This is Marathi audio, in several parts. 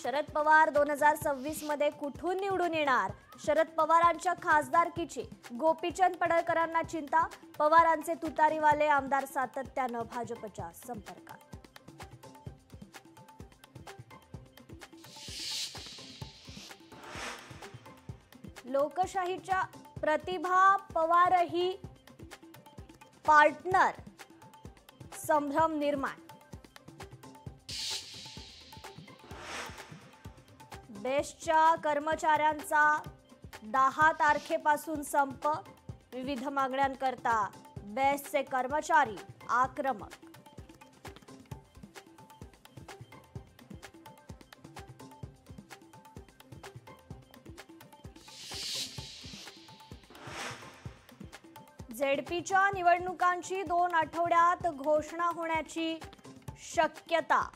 शरद पवार 2026 मध्ये कुठून निवडून येणार? शरद पवारांच्या खासदारकीची गोपीचंद पडळकरांना चिंता. पवारांचे तुतारीवाले आमदार सातत्यानं भाजपच्या संपर्कात. लोकशाहीच्या प्रतिभा पवारही पार्टनर, संभ्रम निर्माण. बेस्टच्या कर्मचाऱ्यांचा 10 तारखेपासून संप. विविध मागण्यांकरता बेस्टचे कर्मचारी आक्रमक. झेडपीच्या निवडणुकांची 2 आठवड्यात घोषणा होण्याची शक्यता.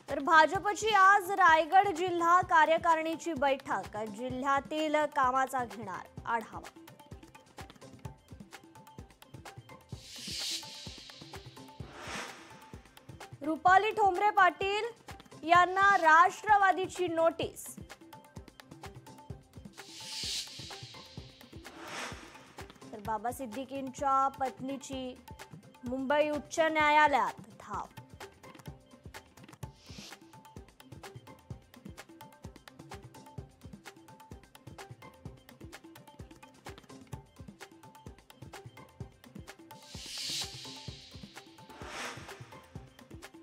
तर भाजपची आज रायगड जिल्हा कार्यकारिणीची बैठक. जिल्ह्यातील कामाचा घेणार आढावा. रुपाली ठोंबरे पाटील यांना राष्ट्रवादीची नोटीस. तर बाबा सिद्दीकींच्या पत्नीची मुंबई उच्च न्यायालयात धाव.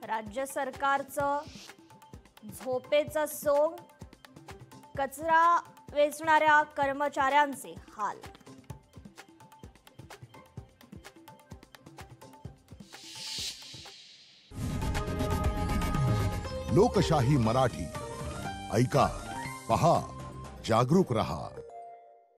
राज्य सरकारचं झोपेचं सोंग. कचरा वेचणाऱ्या कर्मचाऱ्यांचे हाल. लोकशाही मराठी ऐका, पहा, जागरूक रहा.